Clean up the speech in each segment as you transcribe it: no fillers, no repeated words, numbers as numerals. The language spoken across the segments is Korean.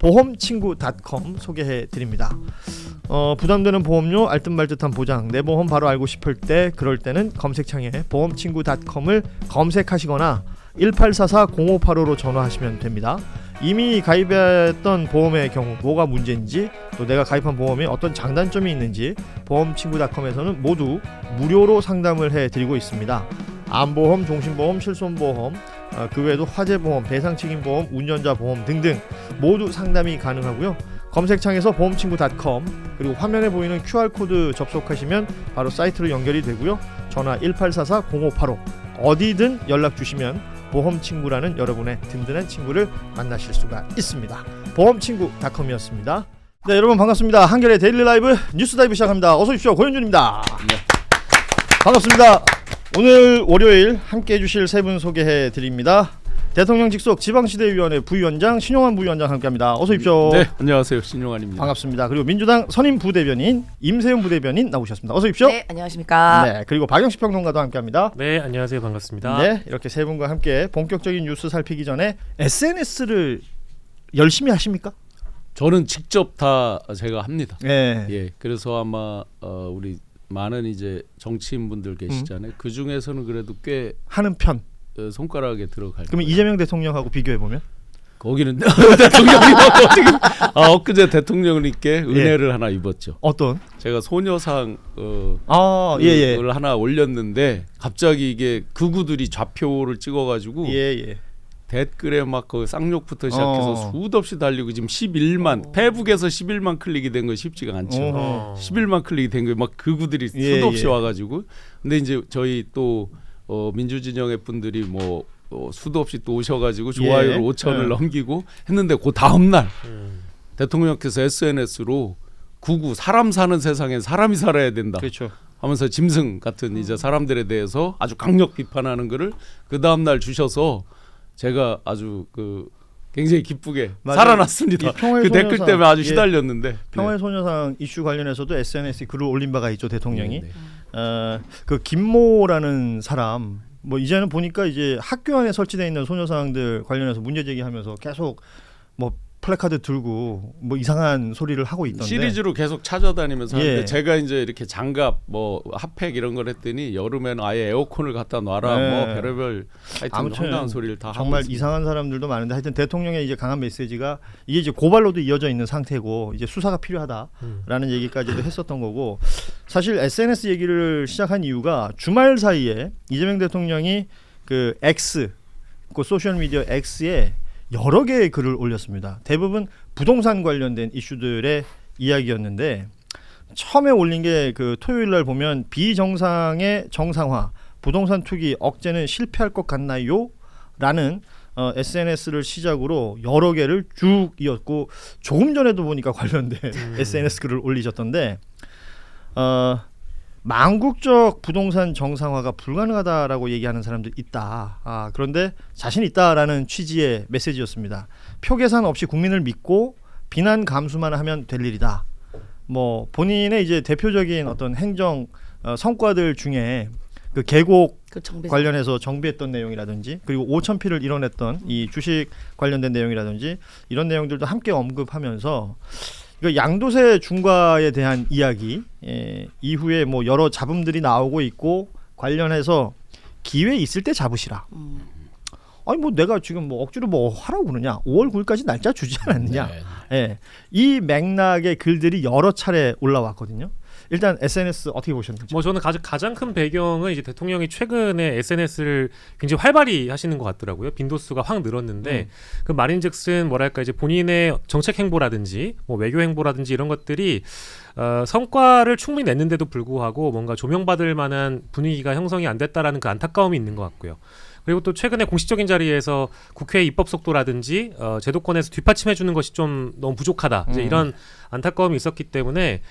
보험친구.com 소개해드립니다. 부담되는 보험료, 알듯말듯한 보장, 내 보험 바로 알고 싶을 때, 그럴 때는 검색창에 보험친구.com을 검색하시거나 1844-0585로 전화하시면 됩니다. 이미 가입했던 보험의 경우 뭐가 문제인지, 또 내가 가입한 보험에 어떤 장단점이 있는지 보험친구.com에서는 모두 무료로 상담을 해드리고 있습니다. 암보험, 종신보험, 실손보험, 그 외에도 화재보험, 배상책임보험, 운전자보험 등등 모두 상담이 가능하고요. 검색창에서 보험친구.com 그리고 화면에 보이는 QR코드 접속하시면 바로 사이트로 연결이 되고요. 전화 1844-0585 어디든 연락 주시면 보험친구라는 여러분의 든든한 친구를 만나실 수가 있습니다. 보험친구.com이었습니다. 네, 여러분 반갑습니다. 한겨레 데일리 라이브 뉴스 다이브 시작합니다. 어서 오십시오. 고현준입니다. 네. 반갑습니다. 오늘 월요일 함께해 주실 세 분 소개해 드립니다. 대통령 직속 지방시대위원회 부위원장 신용환 부위원장 함께합니다. 어서 오십시오. 네, 안녕하세요. 신용환입니다. 반갑습니다. 그리고 민주당 선임 부대변인 임세훈 부대변인 나오셨습니다. 어서 오십시오. 네, 안녕하십니까. 네, 그리고 박영식 평론가도 함께합니다. 네, 안녕하세요. 반갑습니다. 네, 이렇게 세 분과 함께 본격적인 뉴스 살피기 전에 SNS를 열심히 하십니까? 저는 직접 다 제가 합니다. 네. 예, 그래서 아마 우리 많은 이제 정치인분들 계시잖아요. 그 중에서는 그래도 꽤 하는 편. 손가락에 들어갈. 그러면 이재명 대통령하고 비교해 보면 거기는 대통령이 지금 엊그제 대통령님께 은혜를 하나 입었죠. 어떤? 제가 소녀상 예. 을 하나 올렸는데 갑자기 이게 극우들이 좌표를 찍어가지고 예. 댓글에 막 그 쌍욕부터 시작해서 수도 없이 달리고 지금 11만 페북에서 11만 클릭이 된 거 쉽지가 않죠. 11만 클릭이 된 거 막 극우들이 수도 없이 와가지고 근데 이제 저희 또 민주진영의 분들이 뭐 수도 없이 또 오셔가지고 좋아요를 5천을 넘기고 했는데 그 다음 날 대통령께서 SNS로 구구 사람 사는 세상엔 사람이 살아야 된다. 그렇죠. 하면서 짐승 같은 이제 사람들에 대해서 아주 강력 비판하는 거를 그 다음 날 주셔서 제가 아주 굉장히 기쁘게 맞아요. 살아났습니다. 그 댓글 때문에 아주 시달렸는데 평화의 소녀상 이슈 관련해서도 SNS에 글을 올린 바가 있죠, 대통령이. 네. 그 김모라는 사람 뭐 이제는 보니까 이제 학교 안에 설치되어 있는 소녀상들 관련해서 문제 제기하면서 계속 뭐 플래카드 들고 뭐 이상한 소리를 하고 있던데 시리즈로 계속 찾아다니면서 하는데 제가 이제 이렇게 장갑 뭐 핫팩 이런 걸 했더니 여름에는 아예 에어컨을 갖다 놔라 뭐 별의별 하여튼 황당한 소리를 다 정말 하고 이상한 사람들도 많은데 하여튼 대통령의 이제 강한 메시지가 이게 이제 고발로도 이어져 있는 상태고 이제 수사가 필요하다라는 얘기까지도 했었던 거고 사실 SNS 얘기를 시작한 이유가 주말 사이에 이재명 대통령이 그 X 그 소셜 미디어 X에 여러 개의 글을 올렸습니다. 대부분 부동산 관련된 이슈들의 이야기였는데 처음에 올린 게 그 토요일 날 보면 비정상의 정상화, 부동산 투기 억제는 실패할 것 같나요? 라는 SNS를 시작으로 여러 개를 쭉 이었고 조금 전에도 보니까 관련된 SNS 글을 올리셨던데 망국적 부동산 정상화가 불가능하다라고 얘기하는 사람들 있다. 그런데 자신 있다라는 취지의 메시지였습니다. 표 계산 없이 국민을 믿고 비난 감수만 하면 될 일이다. 뭐 본인의 이제 대표적인 어떤 행정 성과들 중에 그 계곡 관련해서 정비했던 내용이라든지 그리고 5,000피를 이뤄냈던 이 주식 관련된 내용이라든지 이런 내용들도 함께 언급하면서 양도세 중과에 대한 이야기 이후에 뭐 여러 잡음들이 나오고 있고 관련해서 기회 있을 때 잡으시라. 아니 뭐 내가 지금 뭐 억지로 뭐 하라고 그러냐? 5월 9일까지 날짜 주지 않았느냐? 이 맥락의 글들이 여러 차례 올라왔거든요. 일단 SNS 어떻게 보셨는지? 뭐 저는 가장 큰 배경은 이제 대통령이 최근에 SNS를 굉장히 활발히 하시는 것 같더라고요. 빈도수가 확 늘었는데 그 말인즉슨 뭐랄까 이제 본인의 정책 행보라든지 뭐 외교 행보라든지 이런 것들이 성과를 충분히 냈는데도 불구하고 뭔가 조명받을 만한 분위기가 형성이 안 됐다라는 그 안타까움이 있는 것 같고요. 그리고 또 최근에 공식적인 자리에서 국회 입법 속도라든지 제도권에서 뒷받침해 주는 것이 좀 너무 부족하다. 이제 이런 안타까움이 있었기 때문에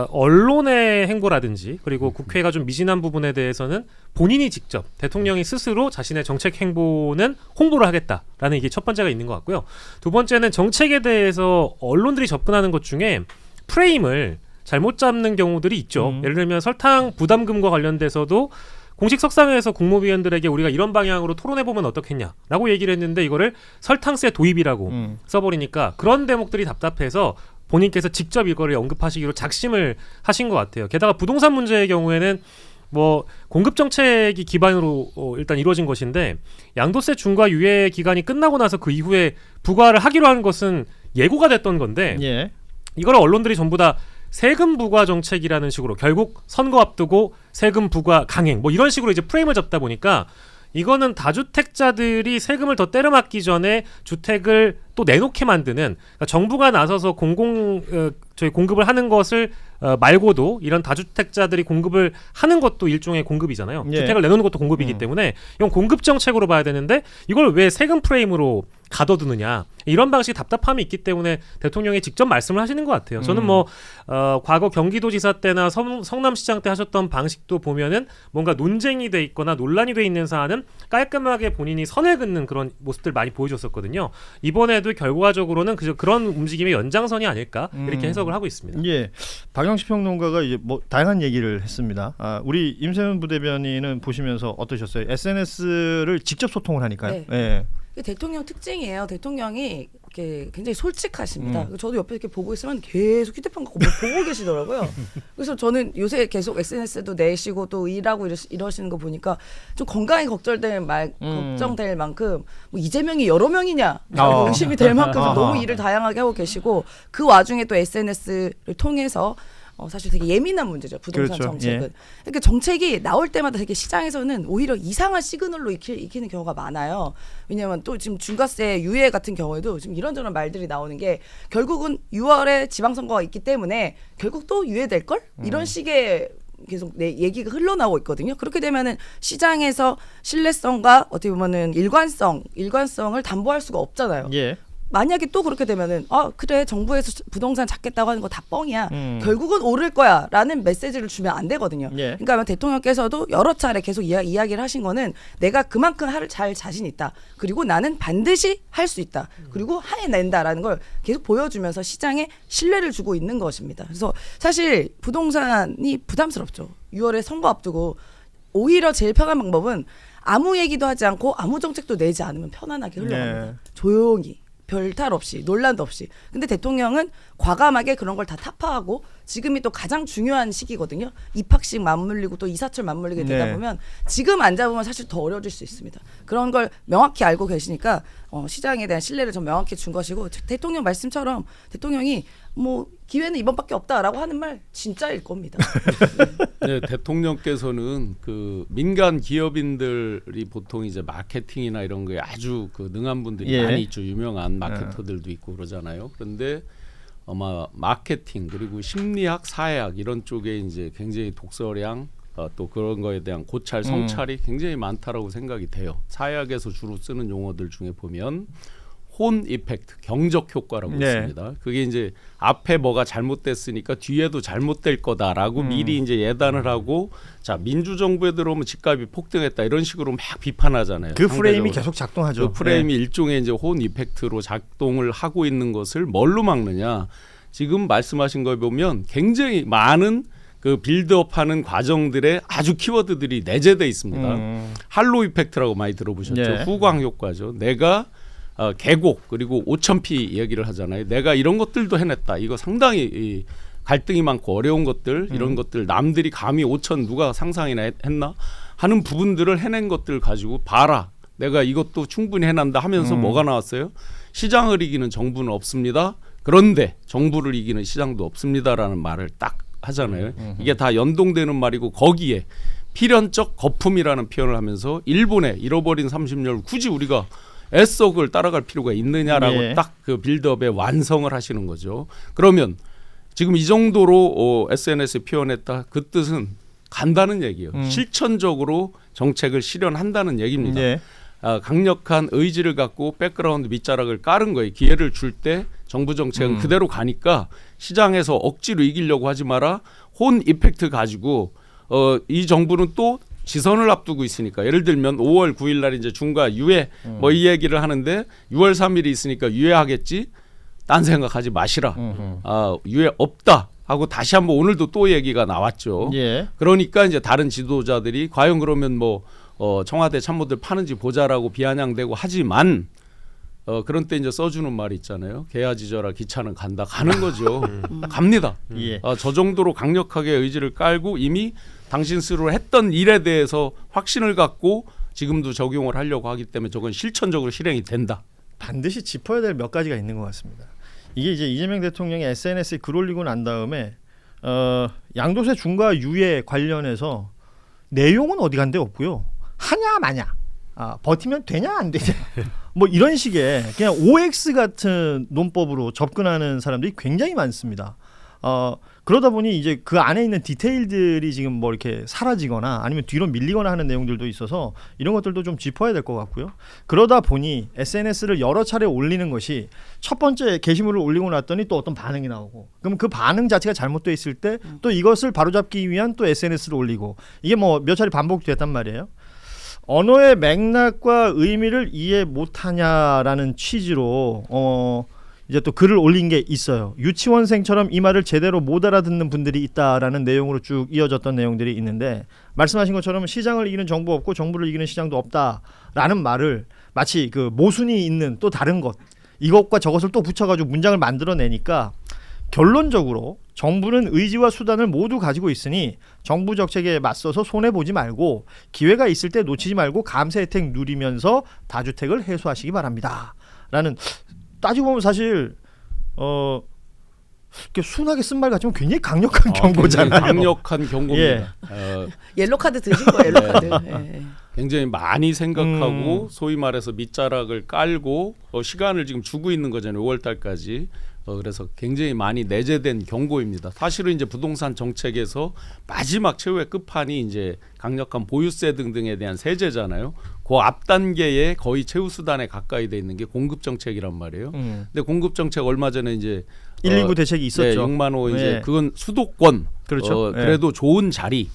언론의 행보라든지 그리고 국회가 좀 미진한 부분에 대해서는 본인이 직접 대통령이 스스로 자신의 정책 행보는 홍보를 하겠다라는 이게 첫 번째가 있는 것 같고요. 두 번째는 정책에 대해서 언론들이 접근하는 것 중에 프레임을 잘못 잡는 경우들이 있죠. 예를 들면 설탕 부담금과 관련돼서도 공식 석상에서 국무위원들에게 우리가 이런 방향으로 토론해보면 어떻겠냐라고 얘기를 했는데 이거를 설탕세 도입이라고 써버리니까 그런 대목들이 답답해서 본인께서 직접 이거를 언급하시기로 작심을 하신 것 같아요. 게다가 부동산 문제의 경우에는 뭐 공급 정책이 기반으로 일단 이루어진 것인데 양도세 중과 유예 기간이 끝나고 나서 그 이후에 부과를 하기로 한 것은 예고가 됐던 건데 예. 이걸 언론들이 전부 다 세금 부과 정책이라는 식으로 결국 선거 앞두고 세금 부과 강행 뭐 이런 식으로 이제 프레임을 잡다 보니까 이거는 다주택자들이 세금을 더 때려 맞기 전에 주택을 또 내놓게 만드는 그러니까 정부가 나서서 공급을 하는 것을 말고도 이런 다주택자들이 공급을 하는 것도 일종의 공급이잖아요. 예. 주택을 내놓는 것도 공급이기 때문에 이건 공급 정책으로 봐야 되는데 이걸 왜 세금 프레임으로 가둬두느냐 이런 방식의 답답함이 있기 때문에 대통령이 직접 말씀을 하시는 것 같아요. 저는 뭐 과거 경기도지사 때나 성남시장 때 하셨던 방식도 보면은 뭔가 논쟁이 돼 있거나 논란이 돼 있는 사안은 깔끔하게 본인이 선을 긋는 그런 모습들 많이 보여줬었거든요. 이번에도 결과적으로는 그런 움직임의 연장선이 아닐까 이렇게 해석을 하고 있습니다. 예, 박영식 평론가가 이제 뭐 다양한 얘기를 했습니다. 우리 임세훈 부대변인은 보시면서 어떠셨어요? SNS를 직접 소통을 하니까요. 네. 예. 대통령 특징이에요. 대통령이 이렇게 굉장히 솔직하십니다. 저도 옆에 이렇게 보고 있으면 계속 휴대폰 갖고 뭐 보고 계시더라고요. 그래서 저는 요새 계속 SNS도 내시고 또 일하고 이러시는 거 보니까 좀 건강이 걱정될 만큼 뭐 이재명이 여러 명이냐 의심이 될 만큼 너무 일을 다양하게 하고 계시고 그 와중에 또 SNS를 통해서 사실 되게 예민한 문제죠. 부동산 그렇죠. 정책은. 예. 그러니까 정책이 나올 때마다 되게 시장에서는 오히려 이상한 시그널로 익히는 경우가 많아요. 왜냐하면 또 지금 중과세 유예 같은 경우에도 지금 이런저런 말들이 나오는 게 결국은 6월에 지방선거가 있기 때문에 결국 또 유예될 걸? 이런 식의 계속 얘기가 흘러나오고 있거든요. 그렇게 되면은 시장에서 신뢰성과 어떻게 보면은 일관성을 담보할 수가 없잖아요. 예. 만약에 또 그렇게 되면은 그래 정부에서 부동산 잡겠다고 하는 거 다 뻥이야. 결국은 오를 거야라는 메시지를 주면 안 되거든요. 예. 그러니까 대통령께서도 여러 차례 계속 이야기를 하신 거는 내가 그만큼 잘 자신 있다. 그리고 나는 반드시 할 수 있다. 그리고 해낸다라는 걸 계속 보여주면서 시장에 신뢰를 주고 있는 것입니다. 그래서 사실 부동산이 부담스럽죠. 6월에 선거 앞두고 오히려 제일 편한 방법은 아무 얘기도 하지 않고 아무 정책도 내지 않으면 편안하게 흘러갑니다. 네. 조용히. 별탈 없이 논란도 없이. 근데 대통령은 과감하게 그런 걸 다 타파하고 지금이 또 가장 중요한 시기거든요. 입학식 맞물리고 또 이사철 맞물리게 되다 네. 보면 지금 안 잡으면 사실 더 어려워질 수 있습니다. 그런 걸 명확히 알고 계시니까 시장에 대한 신뢰를 좀 명확히 준 것이고 대통령 말씀처럼 대통령이 뭐 기회는 이번밖에 없다라고 하는 말 진짜일 겁니다. 네, 대통령께서는 그 민간 기업인들이 보통 이제 마케팅이나 이런 거에 아주 그 능한 분들이 예. 많이 있죠. 유명한 마케터들도 있고 그러잖아요. 그런데 아마 마케팅 그리고 심리학, 사회학 이런 쪽에 이제 굉장히 독서량 또 그런 거에 대한 고찰, 성찰이 굉장히 많다라고 생각이 돼요. 사회학에서 주로 쓰는 용어들 중에 보면 혼 이펙트, 경적 효과라고 네. 있습니다. 그게 이제 앞에 뭐가 잘못됐으니까 뒤에도 잘못될 거다라고 미리 이제 예단을 하고 자 민주정부에 들어오면 집값이 폭등했다 이런 식으로 막 비판하잖아요. 그 프레임이 상대적으로. 계속 작동하죠. 그 프레임이 일종의 이제 혼 이펙트로 작동을 하고 있는 것을 뭘로 막느냐? 지금 말씀하신 걸 보면 굉장히 많은 그 빌드업하는 과정들의 아주 키워드들이 내재돼 있습니다. 할로 이펙트라고 많이 들어보셨죠? 예. 후광 효과죠. 내가 계곡 그리고 5,000피 얘기를 하잖아요. 내가 이런 것들도 해냈다. 이거 상당히 이 갈등이 많고 어려운 것들 이런 것들 남들이 감히 5,000 누가 상상이나 했나 하는 부분들을 해낸 것들 가지고 봐라. 내가 이것도 충분히 해낸다 하면서 뭐가 나왔어요? 시장을 이기는 정부는 없습니다. 그런데 정부를 이기는 시장도 없습니다라는 말을 딱 하잖아요. 이게 다 연동되는 말이고 거기에 필연적 거품이라는 표현을 하면서 일본의 잃어버린 30년을 굳이 우리가 애써 그걸 따라갈 필요가 있느냐라고 예. 딱 그 빌드업의 완성을 하시는 거죠. 그러면 지금 이 정도로 SNS에 표현했다. 그 뜻은 간다는 얘기예요. 실천적으로 정책을 실현한다는 얘기입니다. 예. 강력한 의지를 갖고 백그라운드 밑자락을 깔은 거예요. 기회를 줄 때 정부 정책은 그대로 가니까 시장에서 억지로 이기려고 하지 마라. 혼 이펙트 가지고 이 정부는 또 지선을 앞두고 있으니까 예를 들면 5월 9일 날 이제 중과 유예 뭐 이 얘기를 하는데 6월 3일이 있으니까 유예하겠지. 딴 생각하지 마시라. 유예 없다. 하고 다시 한번 오늘도 또 얘기가 나왔죠. 예. 그러니까 이제 다른 지도자들이 과연 그러면 뭐 청와대 참모들 파는지 보자라고 비아냥대고 하지만 그런 때 이제 써주는 말이 있잖아요. 개야 지져라 기차는 간다. 가는 거죠. 갑니다. 예. 저 정도로 강력하게 의지를 깔고 이미 당신 스스로 했던 일에 대해서 확신을 갖고 지금도 적용을 하려고 하기 때문에 저건 실천적으로 실행이 된다. 반드시 짚어야 될 몇 가지가 있는 것 같습니다. 이게 이제 이재명 대통령이 SNS에 글 올리고 난 다음에 양도세 중과 유예 관련해서 내용은 어디 간 데 없고요. 하냐 마냐, 버티면 되냐 안 되냐, 뭐 이런 식의 그냥 OX 같은 논법으로 접근하는 사람들이 굉장히 많습니다. 그러다 보니 이제 그 안에 있는 디테일들이 지금 뭐 이렇게 사라지거나 아니면 뒤로 밀리거나 하는 내용들도 있어서 이런 것들도 좀 짚어야 될 것 같고요. 그러다 보니 SNS를 여러 차례 올리는 것이 첫 번째 게시물을 올리고 났더니 또 어떤 반응이 나오고, 그럼 그 반응 자체가 잘못되어 있을 때 또 이것을 바로잡기 위한 또 SNS를 올리고, 이게 뭐 몇 차례 반복됐단 말이에요. 언어의 맥락과 의미를 이해 못하냐라는 취지로 이제 또 글을 올린 게 있어요. 유치원생처럼 이 말을 제대로 못 알아듣는 분들이 있다라는 내용으로 쭉 이어졌던 내용들이 있는데, 말씀하신 것처럼 시장을 이기는 정부 없고 정부를 이기는 시장도 없다라는 말을 마치 그 모순이 있는 또 다른 것, 이것과 저것을 또 붙여가지고 문장을 만들어내니까 결론적으로 정부는 의지와 수단을 모두 가지고 있으니 정부 정책에 맞서서 손해보지 말고 기회가 있을 때 놓치지 말고 감세 혜택 누리면서 다주택을 해소하시기 바랍니다 라는, 따지고 보면 사실 이렇게 순하게 쓴 말 같지만 굉장히 강력한 경고잖아요. 강력한 경고입니다. 옐로 카드 드신 거예요. 옐로 카드. 예. 굉장히 많이 생각하고 소위 말해서 밑자락을 깔고 시간을 지금 주고 있는 거잖아요. 5월 달까지. 그래서 굉장히 많이 내재된 경고입니다. 사실은 이제 부동산 정책에서 마지막 최후의 끝판이 이제 강력한 보유세 등등에 대한 세제잖아요. 그 앞 단계에 거의 최후 수단에 가까이 돼 있는 게 공급 정책이란 말이에요. 근데 공급 정책 얼마 전에 이제 119 대책이 있었죠. 네, 6만 호 이제 네. 그건 수도권. 그렇죠. 그래도 좋은 자리.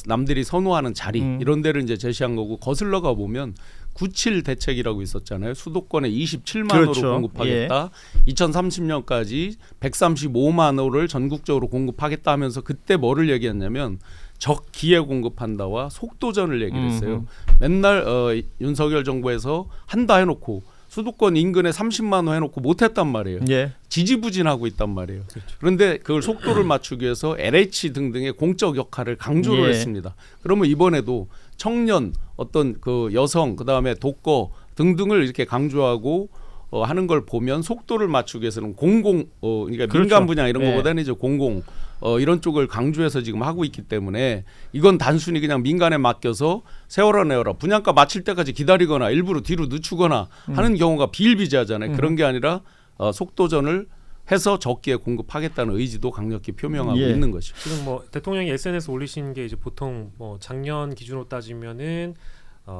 남들이 선호하는 자리 이런 데를 이제 제시한 거고, 거슬러가 보면 97 대책이라고 있었잖아요. 수도권에 27만 그렇죠. 호로 공급하겠다. 2030년까지 135만 호를 전국적으로 공급하겠다 하면서 그때 뭐를 얘기했냐면 적기에 공급한다와 속도전을 얘기를 했어요. 맨날 윤석열 정부에서 한다 해놓고 수도권 인근에 30만 호 해놓고 못했단 말이에요. 예. 지지부진하고 있단 말이에요. 그런데 그걸 속도를 맞추기 위해서 LH 등등의 공적 역할을 강조를 예. 했습니다. 그러면 이번에도 청년, 어떤 그 여성, 그 다음에 독거 등등을 이렇게 강조하고 하는 걸 보면 속도를 맞추기 위해서는 공공, 그러니까 그렇죠. 민간 분야 이런 예. 거보다는 이제 공공 이런 쪽을 강조해서 지금 하고 있기 때문에 이건 단순히 그냥 민간에 맡겨서 세워라 내어라 분양가 맞출 때까지 기다리거나 일부러 뒤로 늦추거나 하는 경우가 비일비재하잖아요. 그런 게 아니라 속도전을 해서 적기에 공급하겠다는 의지도 강력히 표명하고 예. 있는 것이죠. 지금 뭐 대통령이 SNS 올리신 게 이제 보통 뭐 작년 기준으로 따지면은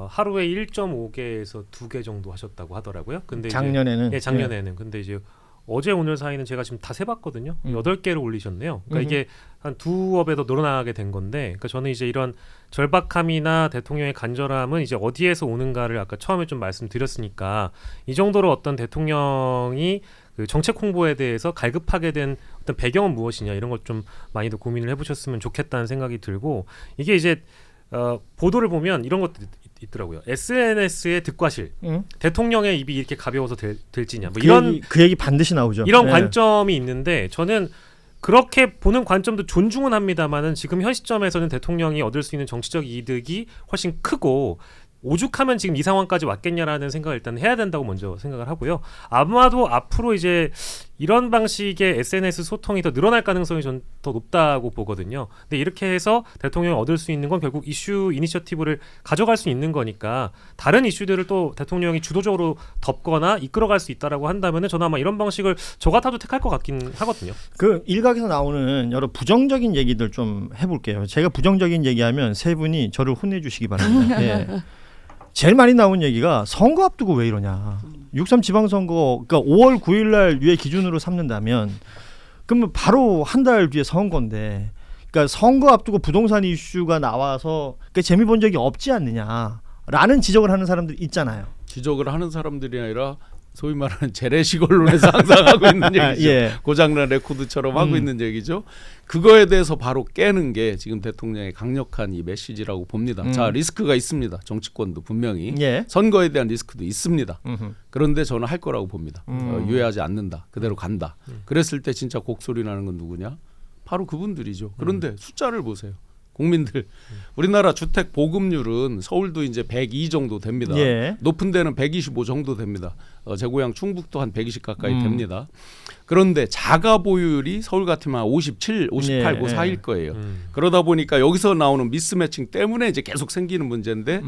하루에 1.5개에서 2개 정도 하셨다고 하더라고요. 근데 작년에는. 이제, 작년에는. 근데 이제 어제 오늘 사이는 제가 지금 다 세봤거든요. 8개를 올리셨네요. 그러니까 이게 한 2업에 더 늘어나게 된 건데, 그러니까 저는 이제 이런 절박함이나 대통령의 간절함은 이제 어디에서 오는가를 아까 처음에 좀 말씀드렸으니까, 이 정도로 어떤 대통령이 그 정책 홍보에 대해서 갈급하게 된 어떤 배경은 무엇이냐, 이런 걸 좀 많이 더 고민을 해보셨으면 좋겠다는 생각이 들고, 이게 이제 보도를 보면 이런 것도 있더라고요. SNS의 득과실, 대통령의 입이 이렇게 가벼워서 될지냐, 뭐 이런 그 얘기 반드시 나오죠. 이런 예. 관점이 있는데, 저는 그렇게 보는 관점도 존중은 합니다만은 지금 현 시점에서는 대통령이 얻을 수 있는 정치적 이득이 훨씬 크고, 오죽하면 지금 이 상황까지 왔겠냐라는 생각을 일단 해야 된다고 먼저 생각을 하고요. 아마도 앞으로 이제 이런 방식의 SNS 소통이 더 늘어날 가능성이 전 더 높다고 보거든요. 근데 이렇게 해서 대통령이 얻을 수 있는 건 결국 이슈 이니셔티브를 가져갈 수 있는 거니까, 다른 이슈들을 또 대통령이 주도적으로 덮거나 이끌어갈 수 있다라고 한다면은 저는 아마 이런 방식을 저 같아도 택할 것 같긴 하거든요. 그 일각에서 나오는 여러 부정적인 얘기들 좀 해볼게요. 제가 부정적인 얘기하면 세 분이 저를 혼내주시기 바랍니다. 예. 제일 많이 나온 얘기가 선거 앞두고 왜 이러냐. 6.3 지방선거, 그러니까 5월 9일 날 유예 기준으로 삼는다면 그러면 바로 한 달 뒤에 선거인데, 그러니까 선거 앞두고 부동산 이슈가 나와서 재미 본 적이 없지 않느냐라는 지적을 하는 사람들이 있잖아요. 지적을 하는 사람들이 아니라 소위 말하는 재래식 언론에서 항상 하고 있는 얘기죠. 예. 고장난 레코드처럼 하고 있는 얘기죠. 그거에 대해서 바로 깨는 게 지금 대통령의 강력한 이 메시지라고 봅니다. 자, 리스크가 있습니다. 정치권도 분명히. 예. 선거에 대한 리스크도 있습니다. 음흠. 그런데 저는 할 거라고 봅니다. 유예하지 않는다. 그대로 간다. 그랬을 때 진짜 곡소리 나는 건 누구냐? 바로 그분들이죠. 그런데 숫자를 보세요. 국민들 우리나라 주택 보급률은 서울도 이제 102 정도 됩니다. 예. 높은 데는 125 정도 됩니다. 제 고향 충북도 한 120 가까이 됩니다. 그런데 자가 보유율이 서울 같으면 한 57, 58, 예. 그 사이일 거예요. 그러다 보니까 여기서 나오는 미스매칭 때문에 이제 계속 생기는 문제인데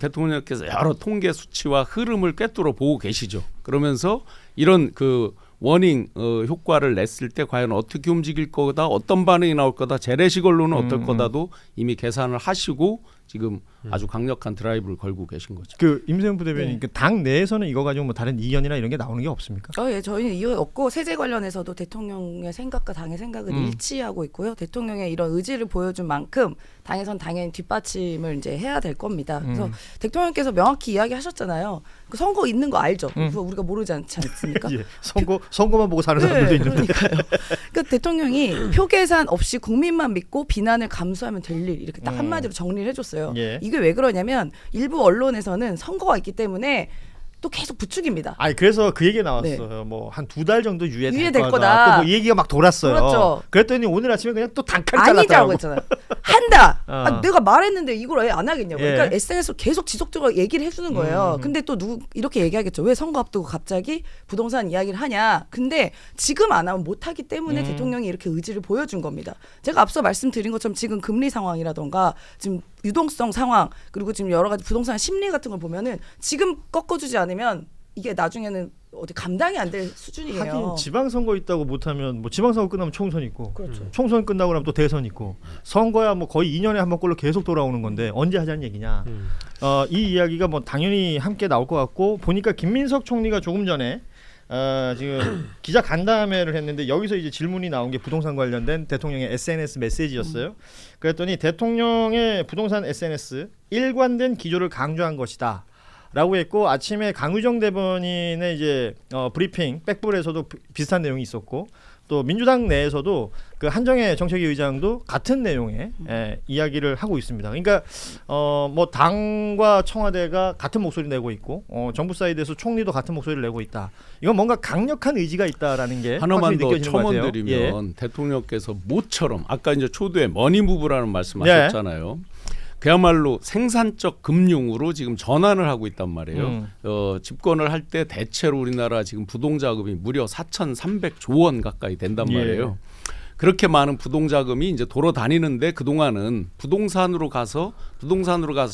대통령께서 여러 통계 수치와 흐름을 꿰뚫어 보고 계시죠. 그러면서 이런 그 워닝 효과를 냈을 때 과연 어떻게 움직일 거다, 어떤 반응이 나올 거다, 재래식 언론은 어떨 거다도 이미 계산을 하시고 지금 아주 강력한 드라이브를 걸고 계신 거죠. 그 임세훈 부대변인 그 당 내에서는 이거 가지고 뭐 다른 이견이나 이런 게 나오는 게 없습니까? 예, 저희는 이유 없고 세제 관련해서도 대통령의 생각과 당의 생각은 일치하고 있고요. 대통령의 이런 의지를 보여준 만큼 당에선 당연히 뒷받침을 이제 해야 될 겁니다. 그래서 대통령께서 명확히 이야기하셨잖아요. 그 선거 있는 거 알죠? 그거 우리가 모르지 않지 않습니까? 예. 선거만 보고 사는 사람들도 있는데. 그러니까요. 그러니까 대통령이 표 계산 없이 국민만 믿고 비난을 감수하면 될 일 이렇게 딱 한마디로 정리를 해줬어요. 예. 이게 왜 그러냐면 일부 언론에서는 선거가 있기 때문에 또 계속 부추깁니다. 아니 그래서 그 얘기 나왔어요. 뭐 한 2달 정도 유예될 거다. 또 뭐 얘기가 막 돌았어요. 그렇죠. 그랬더니 오늘 아침에 그냥 또 단칼 아니자고 잘랐다고. 했잖아요. 한다. 어. 내가 말했는데 이걸 왜 안 하겠냐고. 예. 그러니까 SNS로 계속 지속적으로 얘기를 해주는 거예요. 근데 또 누구 이렇게 얘기하겠죠. 왜 선거 앞두고 갑자기 부동산 이야기를 하냐. 근데 지금 안 하면 못하기 때문에 대통령이 이렇게 의지를 보여준 겁니다. 제가 앞서 말씀드린 것처럼 지금 금리 상황이라던가 지금 유동성 상황 그리고 지금 여러 가지 부동산 심리 같은 걸 보면은 지금 꺾어주지 않으면 이게 나중에는 어디 감당이 안 될 수준이에요. 하긴 지방선거 있다고 못하면 뭐 지방선거 끝나면 총선 있고 그렇죠. 총선 끝나고 나면 또 대선 있고 선거야 뭐 거의 2년에 한 번꼴로 계속 돌아오는 건데 언제 하자는 얘기냐. 이 이야기가 뭐 당연히 함께 나올 것 같고 보니까 김민석 총리가 조금 전에 지금 기자 간담회를 했는데 여기서 이제 질문이 나온 게 부동산 관련된 대통령의 SNS 메시지였어요. 그랬더니 대통령의 부동산 SNS 일관된 기조를 강조한 것이다. 라고 했고 아침에 강의정 대변인의 이제 브리핑 백불에서도 비슷한 내용이 있었고 또 민주당 내에서도 그 한정혜 정책위 의장도 같은 내용의 이야기를 하고 있습니다. 그러니까 뭐 당과 청와대가 같은 목소리 내고 있고 정부 사이드에서 총리도 같은 목소리를 내고 있다. 이건 뭔가 강력한 의지가 있다라는 게 하나만 더 느껴지는 것 같아요. 첨언드리면 대통령께서 모처럼 아까 이제 초두에 머니무브라는 말씀하셨잖아요. 그야말로 생산적 금융으로 지금 전환을 하고 있단 말이에요. 집권을 할 때 대체로 우리나라 지금 부동자금이 무려 4,300조 원 가까이 된단 말이에요. 그렇게 많은 부동자금이 이제 돌아다니는데 그동안은 부동산으로 가서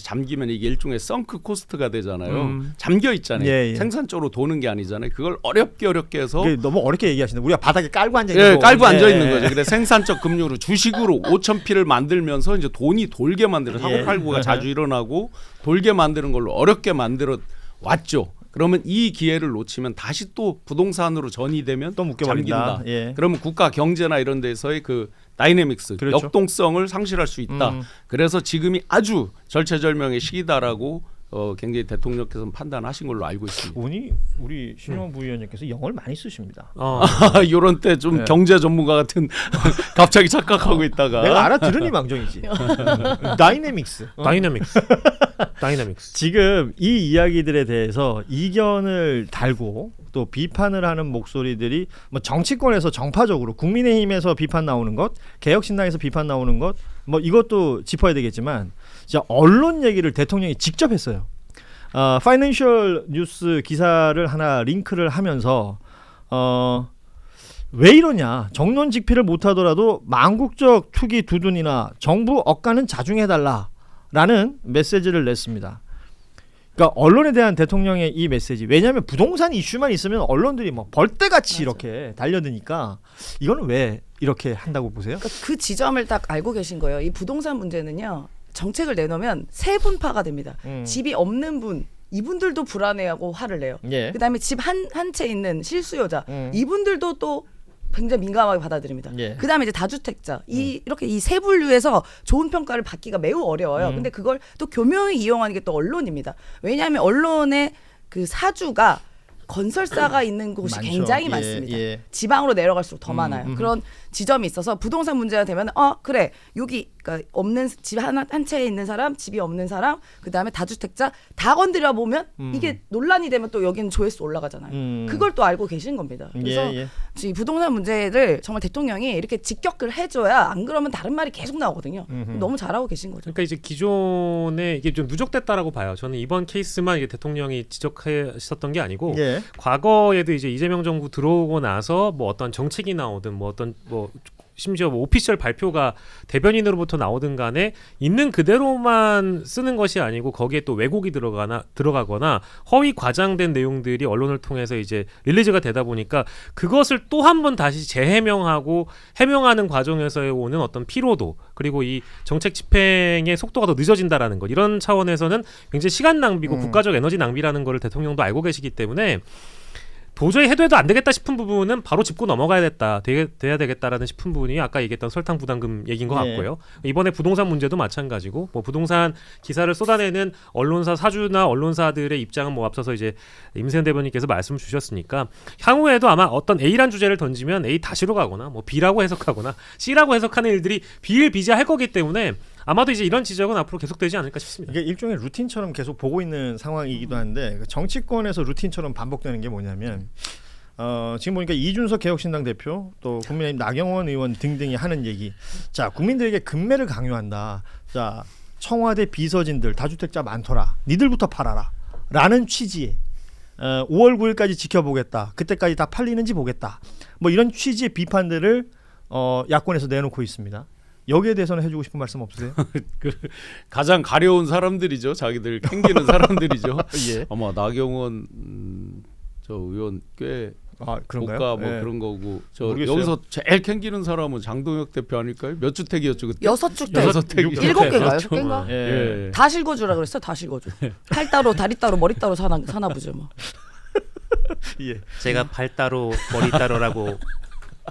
잠기면 이게 일종의 썬크 코스트가 되잖아요. 잠겨 있잖아요. 예. 생산적으로 도는 게 아니잖아요. 그걸 어렵게 해서 너무 어렵게 얘기하시는데 우리가 바닥에 깔고 앉아 예, 있는 거. 깔고 앉아 있는 거죠. 그래 생산적 금융으로 주식으로 5,000피를 만들면서 이제 돈이 돌게 만들어 사고 팔고가 자주 일어나고 돌게 만드는 걸로 어렵게 만들어 왔죠. 그러면 이 기회를 놓치면 다시 또 부동산으로 전이되면 또 묶여버린다. 잠긴다. 예. 그러면 국가 경제나 이런 데서의 그 다이내믹스, 그렇죠. 역동성을 상실할 수 있다. 그래서 지금이 아주 절체절명의 시기다라고 굉장히 대통령께서는 판단하신 걸로 알고 있습니다. 오니 우리 신용원 부위원님께서 영어를 많이 쓰십니다. 이런 때 좀 네. 경제 전문가 같은 갑자기 착각하고 있다가 내가 알아들으니 망정이지. 다이내믹스. 다이내믹스. 지금 이 이야기들에 대해서 이견을 달고 또 비판을 하는 목소리들이 뭐 정치권에서 정파적으로 국민의힘에서 비판 나오는 것, 개혁신당에서 비판 나오는 것, 뭐 이것도 짚어야 되겠지만 진짜 언론 얘기를 대통령이 직접 했어요. 파이낸셜 뉴스 기사를 하나 링크를 하면서 왜 이러냐, 정론 직피를 못하더라도 망국적 투기 두둔이나 정부 억가는 자중해달라라는 메시지를 냈습니다. 그러니까 언론에 대한 대통령의 이 메시지, 왜냐하면 부동산 이슈만 있으면 언론들이 뭐 벌떼같이 이렇게 달려드니까 이거는 왜 이렇게 한다고 보세요? 그러니까 그 지점을 딱 알고 계신 거예요. 이 부동산 문제는요. 정책을 내놓으면 세 분파가 됩니다. 집이 없는 분, 이분들도 불안해하고 화를 내요. 예. 그다음에 집 한 채 있는 실수요자, 이분들도 또 굉장히 민감하게 받아들입니다. 예. 그다음에 이제 다주택자, 이렇게 이 세 분류에서 좋은 평가를 받기가 매우 어려워요. 근데 그걸 또 교묘히 이용하는 게 또 언론입니다. 왜냐하면 언론의 그 사주가 건설사가 있는 곳이 많죠. 굉장히 예, 많습니다. 예. 지방으로 내려갈수록 더 많아요. 그런 지점이 있어서 부동산 문제가 되면 그래 여기 그러니까 없는 집 한 채에 있는 사람, 집이 없는 사람, 그 다음에 다주택자 다 건드려 보면 이게 논란이 되면 또 여기는 조회수 올라가잖아요. 그걸 또 알고 계신 겁니다. 그래서 예. 이 부동산 문제를 정말 대통령이 이렇게 직격을 해줘야 안 그러면 다른 말이 계속 나오거든요. 너무 잘하고 계신 거죠. 그러니까 이제 기존에 이게 좀 누적됐다라고 봐요. 저는 이번 케이스만 이게 대통령이 지적하셨던 게 아니고 예. 과거에도 이제 이재명 정부 들어오고 나서 뭐 어떤 정책이 나오든 뭐 어떤 뭐 심지어 뭐 오피셜 발표가 대변인으로부터 나오든 간에 있는 그대로만 쓰는 것이 아니고 거기에 또 왜곡이 들어가거나 허위 과장된 내용들이 언론을 통해서 이제 릴리즈가 되다 보니까 그것을 또 한 번 다시 재해명하고 해명하는 과정에서 오는 어떤 피로도 그리고 이 정책 집행의 속도가 더 늦어진다라는 것 이런 차원에서는 굉장히 시간 낭비고 국가적 에너지 낭비라는 것을 대통령도 알고 계시기 때문에 도저히 해도 안 되겠다 싶은 부분은 바로 짚고 넘어가야 돼야 되겠다라는 싶은 부분이 아까 얘기했던 설탕 부담금 얘기인 것 같고요. 이번에 부동산 문제도 마찬가지고 뭐 부동산 기사를 쏟아내는 언론사 사주나 언론사들의 입장은 뭐 앞서서 이제 임세현 대변인께서 말씀을 주셨으니까 향후에도 아마 어떤 A란 주제를 던지면 A 다시로 가거나 뭐 B라고 해석하거나 C라고 해석하는 일들이 비일비재할 거기 때문에 아마도 이제 이런 지적은 앞으로 계속되지 않을까 싶습니다. 이게 일종의 루틴처럼 계속 보고 있는 상황이기도 한데 정치권에서 루틴처럼 반복되는 게 뭐냐면 지금 보니까 이준석 개혁신당 대표 또 국민의힘 나경원 의원 등등이 하는 얘기. 자, 국민들에게 급매를 강요한다. 자, 청와대 비서진들 다주택자 많더라. 니들부터 팔아라. 라는 취지에 5월 9일까지 지켜보겠다. 그때까지 다 팔리는지 보겠다. 뭐 이런 취지의 비판들을 야권에서 내놓고 있습니다. 여기에 대해서는 해주고 싶은 말씀 없으세요? 가장 가려운 사람들이죠. 자기들 캥기는 사람들이죠. 예. 아마 나경원 저 의원 꽤 그런가요? 고가 뭐 예. 그런 거고 저 모르겠어요. 여기서 제일 캥기는 사람은 장동혁 대표 아닐까요? 몇 주택이었죠 그때? 6주택. 6주택. 7개인가 6개인가? 예. 다 실거주라 그랬어. 다 실거주. 팔 따로 다리 따로 머리 따로 사나 보죠 뭐. 예. 제가 발 따로 머리 따로라고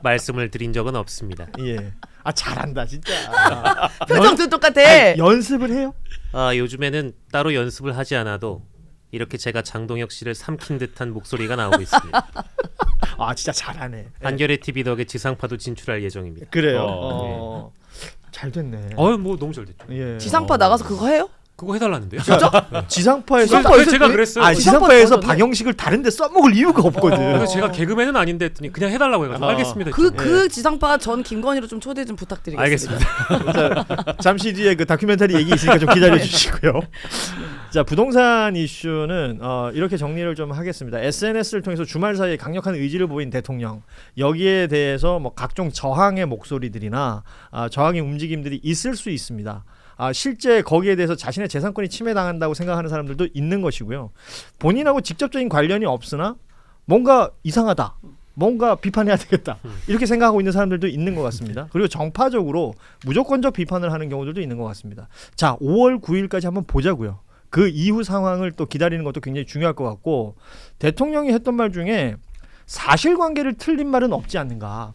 말씀을 드린 적은 없습니다. 예. 잘한다 진짜. 표정도 똑같아. 연습을 해요? 요즘에는 따로 연습을 하지 않아도 이렇게 제가 장동혁 씨를 삼킨 듯한 목소리가 나오고 있습니다. 진짜 잘하네. 한겨레 TV 덕에 지상파도 진출할 예정입니다. 그래요. 잘 됐네. 뭐 너무 잘 됐죠. 예. 지상파 나가서 그거 해요? 그거 해달라는데요. 지상파에서 제가 그랬어요. 지상파에서 버전은? 방영식을 다른데 써먹을 이유가 없거든. 그래서 제가 개그맨은 아닌데 했더니 그냥 해달라고 해가지고 알겠습니다. 그 지상파 전 김건희로 좀 초대 좀 부탁드리겠습니다. 알겠습니다. 잠시 뒤에 그 다큐멘터리 얘기 있으니까 좀 기다려 주시고요. 자, 부동산 이슈는 이렇게 정리를 좀 하겠습니다. SNS를 통해서 주말 사이에 강력한 의지를 보인 대통령, 여기에 대해서 뭐 각종 저항의 목소리들이나 저항의 움직임들이 있을 수 있습니다. 실제 거기에 대해서 자신의 재산권이 침해당한다고 생각하는 사람들도 있는 것이고요. 본인하고 직접적인 관련이 없으나 뭔가 이상하다, 뭔가 비판해야 되겠다 이렇게 생각하고 있는 사람들도 있는 것 같습니다. 그리고 정파적으로 무조건적 비판을 하는 경우들도 있는 것 같습니다. 자, 5월 9일까지 한번 보자고요. 그 이후 상황을 또 기다리는 것도 굉장히 중요할 것 같고, 대통령이 했던 말 중에 사실관계를 틀린 말은 없지 않는가.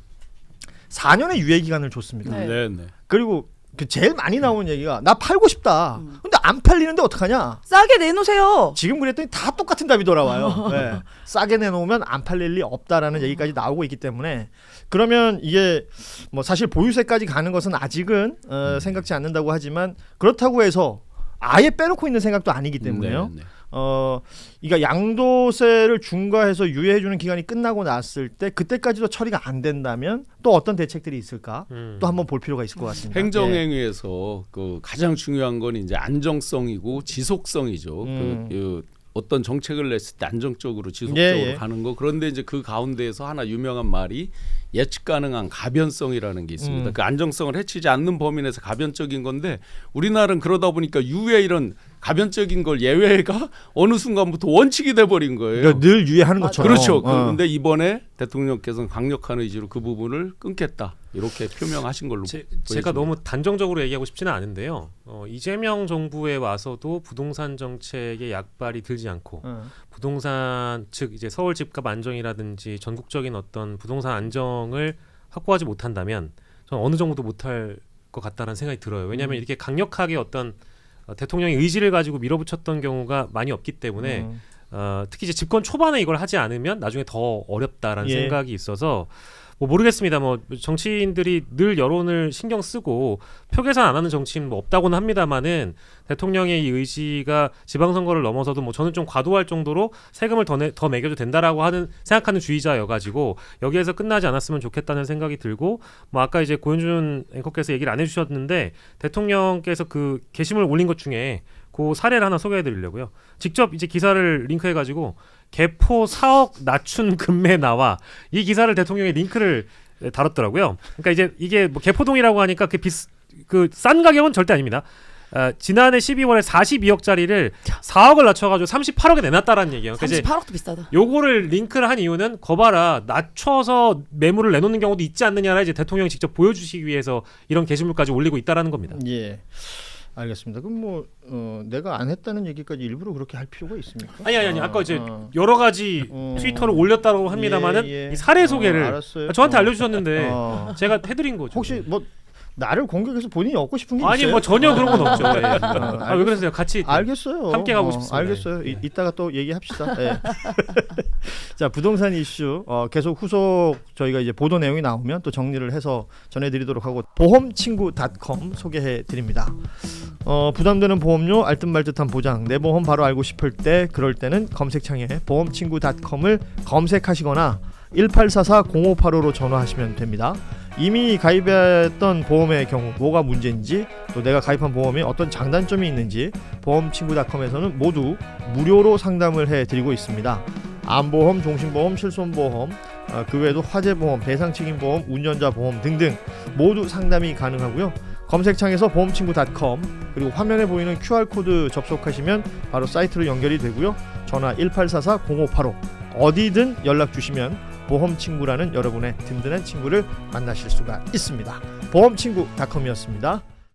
4년의 유예기간을 줬습니다. 네. 네. 그리고 제일 많이 나오는 얘기가 나 팔고 싶다. 근데 안 팔리는데 어떡하냐. 싸게 내놓으세요. 지금 그랬더니 다 똑같은 답이 돌아와요. 네. 싸게 내놓으면 안 팔릴 리 없다라는 얘기까지 나오고 있기 때문에, 그러면 이게 뭐 사실 보유세까지 가는 것은 아직은 생각지 않는다고 하지만, 그렇다고 해서 아예 빼놓고 있는 생각도 아니기 때문에요. 네. 그러니까 양도세를 중과해서 유예해주는 기간이 끝나고 났을 때 그때까지도 처리가 안 된다면 또 어떤 대책들이 있을까 또 한번 볼 필요가 있을 것 같습니다. 행정행위에서 그 가장 중요한 건 이제 안정성이고 지속성이죠. 그 어떤 정책을 냈을 때 안정적으로 지속적으로 가는 거. 그런데 이제 그 가운데에서 하나 유명한 말이 예측 가능한 가변성이라는 게 있습니다. 그 안정성을 해치지 않는 범위 내에서 가변적인 건데, 우리나라는 그러다 보니까 유예 이런 가변적인 걸 예외가 어느 순간부터 원칙이 돼버린 거예요. 그러니까 늘 유예하는 것처럼. 그렇죠. 그런데 이번에 대통령께서는 강력한 의지로 그 부분을 끊겠다, 이렇게 표명하신 걸로 제가 너무 단정적으로 얘기하고 싶지는 않은데요. 이재명 정부에 와서도 부동산 정책에 약발이 들지 않고 부동산 즉 이제 서울 집값 안정이라든지 전국적인 어떤 부동산 안정을 확보하지 못한다면 저는 어느 정도도 못할 것 같다는 생각이 들어요. 왜냐하면 이렇게 강력하게 어떤 대통령의 의지를 가지고 밀어붙였던 경우가 많이 없기 때문에 특히 이제 집권 초반에 이걸 하지 않으면 나중에 더 어렵다라는 예. 생각이 있어서 뭐 모르겠습니다. 뭐 정치인들이 늘 여론을 신경 쓰고 표 계산 안 하는 정치인 뭐 없다고는 합니다만은 대통령의 이 의지가 지방선거를 넘어서도 뭐 저는 좀 과도할 정도로 세금을 더 매겨도 된다라고 생각하는 주의자여가지고 여기에서 끝나지 않았으면 좋겠다는 생각이 들고 뭐 아까 이제 고현준 앵커께서 얘기를 안 해주셨는데 대통령께서 그 게시물 올린 것 중에 그 사례를 하나 소개해드리려고요. 직접 이제 기사를 링크해가지고 개포 4억 낮춘 금매 나와 이 기사를 대통령이 링크를 달았더라고요. 그러니까 이제 이게 뭐 개포동이라고 하니까 그 싼 가격은 절대 아닙니다. 지난해 12월에 42억짜리를 4억을 낮춰가지고 38억에 내놨다라는 얘기예요. 38억도 비싸다. 요거를 링크를 한 이유는 거봐라 낮춰서 매물을 내놓는 경우도 있지 않느냐라 이제 대통령이 직접 보여주시기 위해서 이런 게시물까지 올리고 있다라는 겁니다. 예. 알겠습니다. 그럼 뭐 내가 안 했다는 얘기까지 일부러 그렇게 할 필요가 있습니까? 아니 아까 이제 여러 가지 트위터를 올렸다고 합니다만은 예. 이 사례 소개를 알았어요. 저한테 알려주셨는데 제가 해드린 거죠. 혹시 뭐 나를 공격해서 본인이 얻고 싶은 게 아니 있어요? 뭐 전혀 그런 건 없죠. 예. 왜 그러세요? 같이 알겠어요. 함께 가고 싶습니다. 알겠어요. 이따가 또 얘기합시다. 예. 자, 부동산 이슈 계속 후속 저희가 이제 보도 내용이 나오면 또 정리를 해서 전해드리도록 하고 보험친구.com 소개해드립니다. 부담되는 보험료 알듯말듯한 보장 내 보험 바로 알고 싶을 때 그럴 때는 검색창에 보험친구.com을 검색하시거나 1844-0585로 전화하시면 됩니다. 이미 가입했던 보험의 경우 뭐가 문제인지 또 내가 가입한 보험에 어떤 장단점이 있는지 보험친구.com에서는 모두 무료로 상담을 해드리고 있습니다. 암보험, 종신보험, 실손보험, 그 외에도 화재보험, 배상책임보험, 운전자 보험 등등 모두 상담이 가능하고요. 검색창에서 보험친구.com 그리고 화면에 보이는 QR코드 접속하시면 바로 사이트로 연결이 되고요. 전화 1844-0585 어디든 연락 주시면 보험친구라는 여러분의 든든한 친구를 만나실 수가 있습니다. 보험친구.com이었습니다.